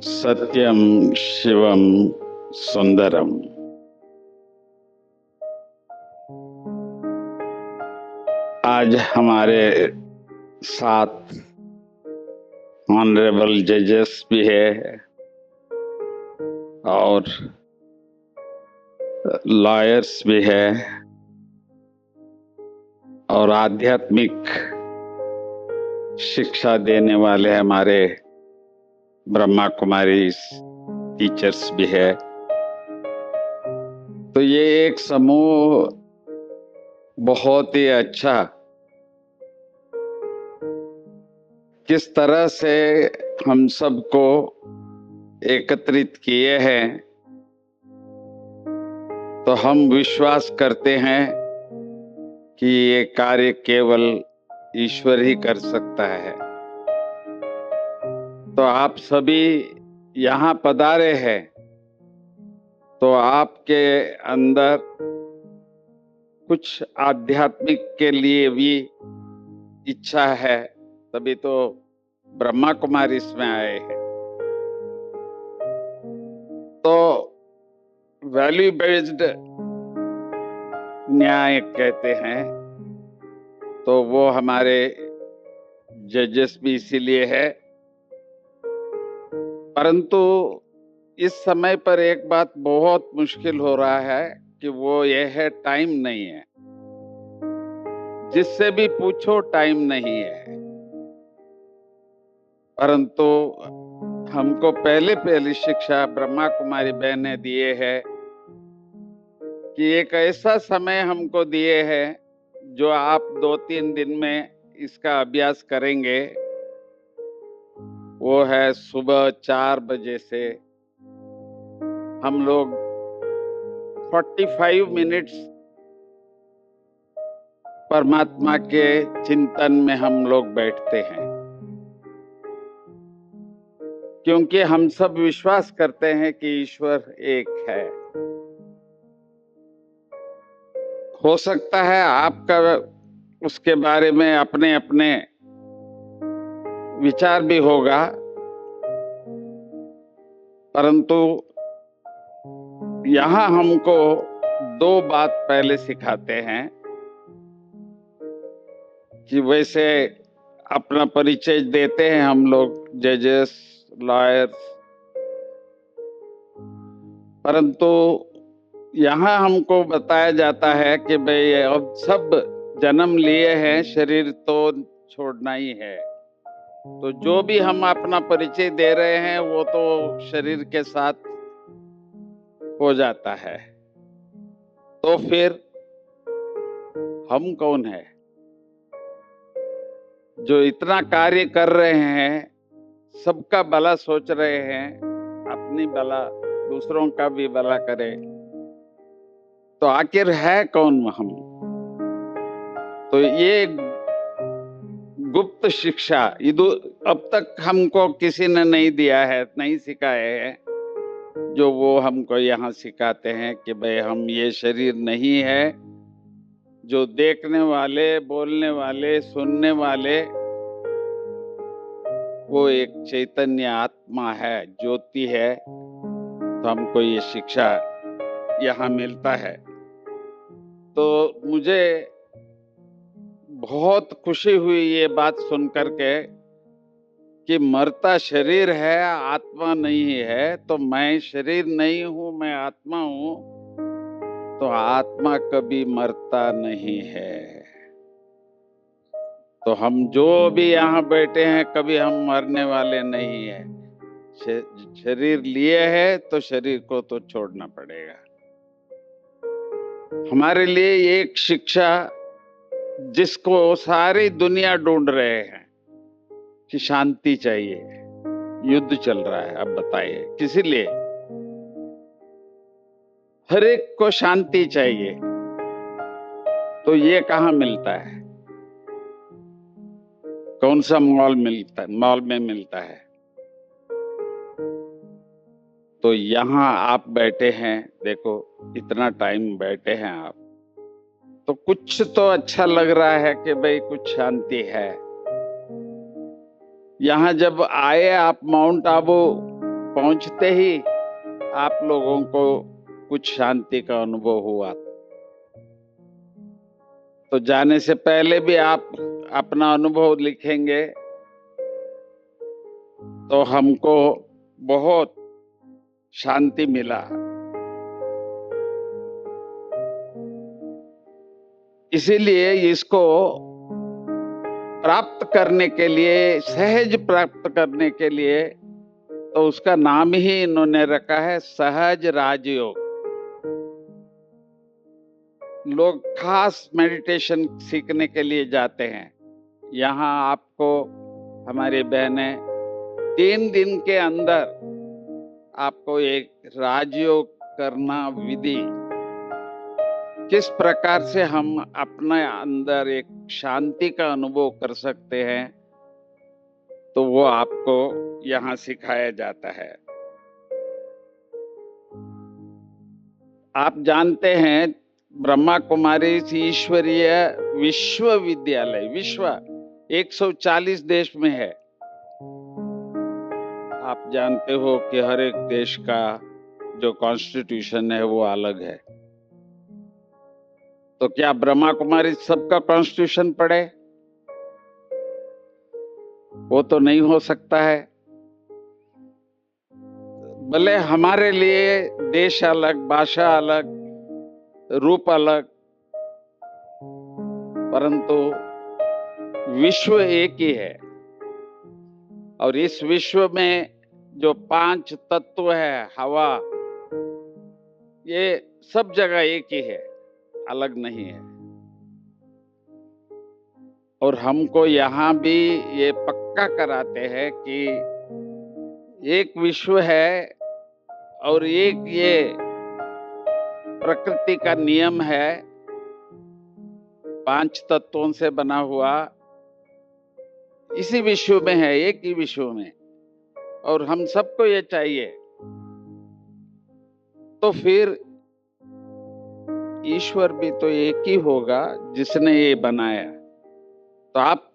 सत्यम शिवम सुंदरम। आज हमारे साथ ऑनरेबल जजेस भी है और लॉयर्स भी है और आध्यात्मिक शिक्षा देने वाले हमारे ब्रह्मा कुमारी टीचर्स भी है। तो ये एक समूह बहुत ही अच्छा किस तरह से हम सबको एकत्रित किए हैं, तो हम विश्वास करते हैं कि ये कार्य केवल ईश्वर ही कर सकता है। तो आप सभी यहाँ पधारे हैं, तो आपके अंदर कुछ आध्यात्मिक के लिए भी इच्छा है, तभी तो ब्रह्मा कुमारी इसमें आए हैं। तो वैल्यू बेस्ड न्याय कहते हैं, तो वो हमारे जजेस भी इसीलिए है। परंतु इस समय पर एक बात बहुत मुश्किल हो रहा है कि वो ये है, टाइम नहीं है। जिससे भी पूछो टाइम नहीं है। परंतु हमको पहली शिक्षा ब्रह्मा कुमारी बहन ने दिए है कि एक ऐसा समय हमको दिए है जो आप 2-3 दिन में इसका अभ्यास करेंगे। वो है सुबह 4 बजे से हम लोग 45 मिनट्स परमात्मा के चिंतन में हम लोग बैठते हैं, क्योंकि हम सब विश्वास करते हैं कि ईश्वर एक है। हो सकता है आपका उसके बारे में अपने अपने विचार भी होगा, परंतु यहाँ हमको 2 बात पहले सिखाते हैं कि वैसे अपना परिचय देते हैं हम लोग जजेस लॉयर्स, परंतु यहाँ हमको बताया जाता है कि भाई अब सब जन्म लिए हैं, शरीर तो छोड़ना ही है। तो जो भी हम अपना परिचय दे रहे हैं वो तो शरीर के साथ हो जाता है। तो फिर हम कौन है जो इतना कार्य कर रहे हैं, सबका भला सोच रहे हैं, अपनी भला दूसरों का भी भला करें, तो आखिर है कौन हम? तो ये गुप्त शिक्षा अब तक हमको किसी ने नहीं दिया है, नहीं सिखाया है, जो वो हमको यहाँ सिखाते हैं कि भाई हम ये शरीर नहीं है। जो देखने वाले, बोलने वाले, सुनने वाले, वो एक चैतन्य आत्मा है, ज्योति है। तो हमको ये शिक्षा यहाँ मिलता है। तो मुझे बहुत खुशी हुई ये बात सुनकर के कि मरता शरीर है, आत्मा नहीं है। तो मैं शरीर नहीं हूं, मैं आत्मा हूं, तो आत्मा कभी मरता नहीं है। तो हम जो भी यहाँ बैठे हैं, कभी हम मरने वाले नहीं है। शरीर लिए है तो शरीर को तो छोड़ना पड़ेगा। हमारे लिए एक शिक्षा जिसको सारी दुनिया ढूंढ रहे हैं कि शांति चाहिए, युद्ध चल रहा है। अब बताइए किस लिए? हर एक को शांति चाहिए। तो ये कहाँ मिलता है? कौन सा मॉल मिलता है? मॉल में मिलता है। तो यहाँ आप बैठे हैं, देखो इतना टाइम बैठे हैं आप, तो कुछ तो अच्छा लग रहा है कि भाई कुछ शांति है। यहाँ जब आए आप माउंट आबू, पहुंचते ही आप लोगों को कुछ शांति का अनुभव हुआ। तो जाने से पहले भी आप अपना अनुभव लिखेंगे तो हमको बहुत शांति मिला। इसीलिए इसको प्राप्त करने के लिए, सहज प्राप्त करने के लिए, तो उसका नाम ही इन्होंने रखा है सहज राजयोग। लोग खास मेडिटेशन सीखने के लिए जाते हैं। यहाँ आपको हमारी बहनें 3 दिन के अंदर आपको एक राजयोग करना विधि, किस प्रकार से हम अपने अंदर एक शांति का अनुभव कर सकते हैं, तो वो आपको यहाँ सिखाया जाता है। आप जानते हैं ब्रह्मा कुमारी ईश्वरीय विश्वविद्यालय, विश्व 140 देश में है। आप जानते हो कि हर एक देश का जो कॉन्स्टिट्यूशन है वो अलग है। तो क्या ब्रह्मा कुमारी सबका कॉन्स्टिट्यूशन पढ़े? वो तो नहीं हो सकता है। भले हमारे लिए देश अलग, भाषा अलग, रूप अलग, परंतु विश्व एक ही है। और इस विश्व में जो 5 तत्व है, हवा, ये सब जगह एक ही है, अलग नहीं है। और हमको यहाँ भी ये पक्का कराते हैं कि एक विश्व है और एक ये प्रकृति का नियम है, 5 तत्वों से बना हुआ, इसी विश्व में है, एक ही विश्व में। और हम सबको ये चाहिए। तो फिर ईश्वर भी तो एक ही होगा जिसने ये बनाया। तो आप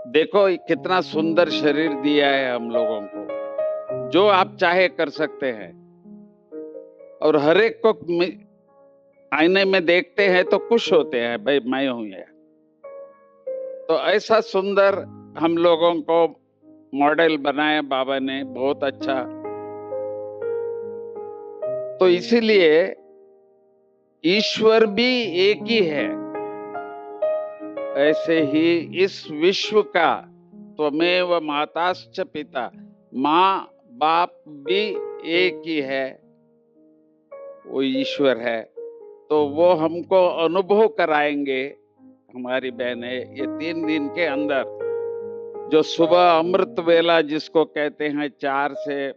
देखो कितना सुंदर शरीर दिया है हम लोगों को, जो आप चाहे कर सकते हैं। और हर एक को आईने में देखते हैं तो खुश होते हैं, भाई मैं हूं ये। तो ऐसा सुंदर हम लोगों को मॉडल बनाया बाबा ने, बहुत अच्छा। तो इसीलिए ईश्वर भी एक ही है। ऐसे ही इस विश्व का त्वमेव माताश्च पिता, माँ बाप भी एक ही है, वो ईश्वर है। तो वो हमको अनुभव कराएंगे हमारी बहनें ये 3 दिन के अंदर। जो सुबह अमृत वेला जिसको कहते हैं, 4 से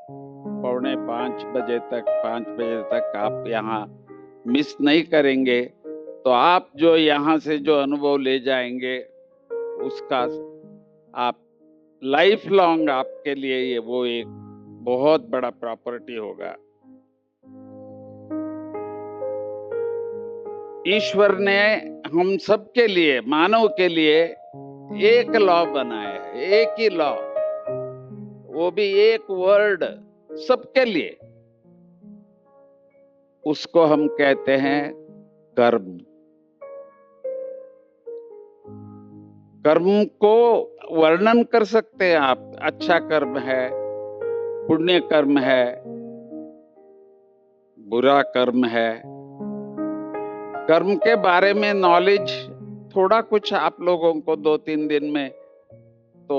पौने 5 बजे तक, 5 बजे तक आप यहाँ मिस नहीं करेंगे, तो आप जो यहाँ से जो अनुभव ले जाएंगे उसका आप लाइफ लॉन्ग आपके लिए ये वो एक बहुत बड़ा प्रॉपर्टी होगा। ईश्वर ने हम सबके लिए, मानव के लिए एक लॉ बनाया है, एक ही लॉ, वो भी एक वर्ड सबके लिए। उसको हम कहते हैं कर्म। कर्म को वर्णन कर सकते हैं आप, अच्छा कर्म है, पुण्य कर्म है, बुरा कर्म है। कर्म के बारे में नॉलेज थोड़ा कुछ आप लोगों को 2-3 दिन में तो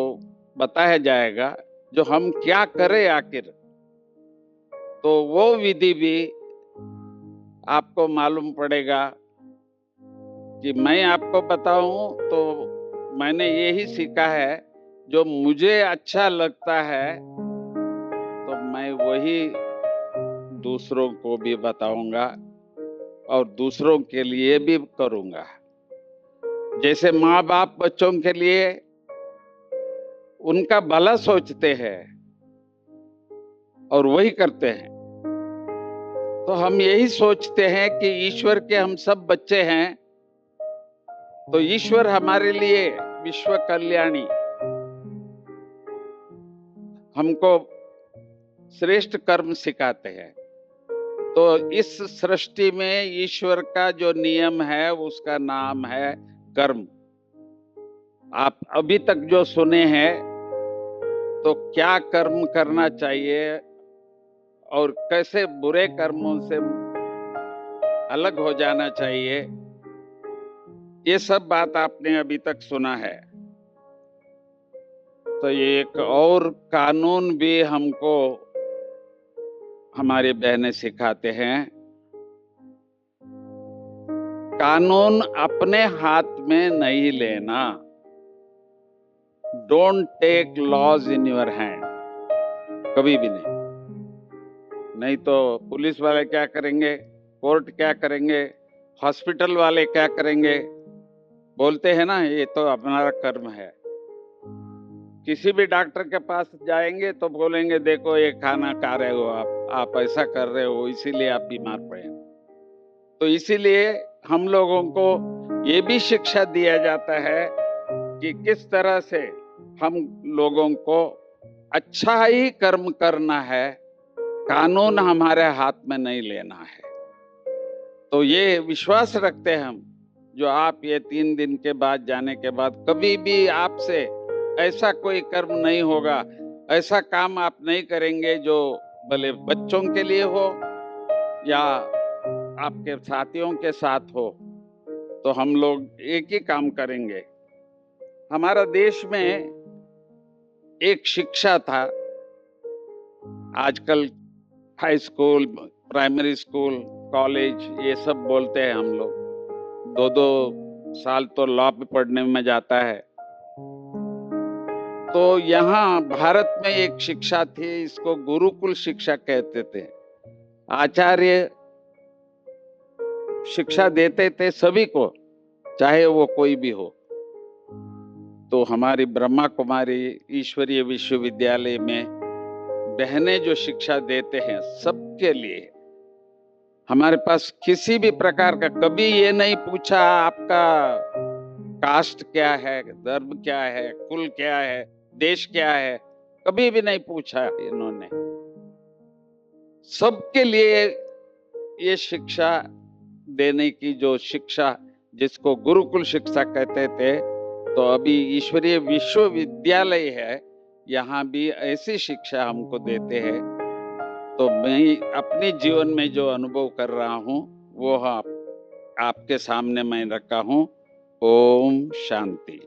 बताया जाएगा, जो हम क्या करें आखिर। तो वो विधि भी आपको मालूम पड़ेगा। कि मैं आपको बताऊं तो मैंने यही सीखा है, जो मुझे अच्छा लगता है तो मैं वही दूसरों को भी बताऊंगा और दूसरों के लिए भी करूंगा। जैसे माँ बाप बच्चों के लिए उनका भला सोचते हैं और वही करते हैं, तो हम यही सोचते हैं कि ईश्वर के हम सब बच्चे हैं, तो ईश्वर हमारे लिए विश्व कल्याणी हमको श्रेष्ठ कर्म सिखाते हैं। तो इस सृष्टि में ईश्वर का जो नियम है उसका नाम है कर्म। आप अभी तक जो सुने हैं, तो क्या कर्म करना चाहिए और कैसे बुरे कर्मों से अलग हो जाना चाहिए, ये सब बात आपने अभी तक सुना है। तो ये एक और कानून भी हमको हमारी बहनें सिखाते हैं। कानून अपने हाथ में नहीं लेना। Don't take laws in your hand. कभी भी नहीं। नहीं तो पुलिस वाले क्या करेंगे, कोर्ट क्या करेंगे, हॉस्पिटल वाले क्या करेंगे? बोलते हैं ना, ये तो हमारा कर्म है। किसी भी डॉक्टर के पास जाएंगे तो बोलेंगे, देखो ये खाना खा रहे हो आप ऐसा कर रहे हो, इसीलिए आप बीमार पड़े। तो इसीलिए हम लोगों को ये भी शिक्षा दिया जाता है कि किस तरह से हम लोगों को अच्छा ही कर्म करना है, कानून हमारे हाथ में नहीं लेना है। तो ये विश्वास रखते हैं हम, जो आप ये 3 दिन के बाद जाने के बाद कभी भी आपसे ऐसा कोई कर्म नहीं होगा, ऐसा काम आप नहीं करेंगे जो भले बच्चों के लिए हो या आपके साथियों के साथ हो, तो हम लोग एक ही काम करेंगे। हमारा देश में एक शिक्षा था, आजकल high school, primary school, college ये सब बोलते हैं हम लोग। 2-2 साल तो लॉ में पढ़ने में जाता है। तो यहाँ भारत में एक शिक्षा थी, इसको गुरुकुल शिक्षा कहते थे। आचार्य शिक्षा देते थे सभी को, चाहे वो कोई भी हो। तो हमारी ब्रह्मा कुमारी ईश्वरीय विश्वविद्यालय में बहनें जो शिक्षा देते हैं सबके लिए, हमारे पास किसी भी प्रकार का कभी ये नहीं पूछा आपका कास्ट क्या है, धर्म क्या है, कुल क्या है, देश क्या है, कभी भी नहीं पूछा इन्होंने। सबके लिए ये शिक्षा देने की जो शिक्षा, जिसको गुरुकुल शिक्षा कहते थे, तो अभी ईश्वरीय विश्वविद्यालय है, यहाँ भी ऐसी शिक्षा हमको देते हैं। तो मैं अपने जीवन में जो अनुभव कर रहा हूँ, वो आपके सामने मैं रखा हूँ। ओम शांति।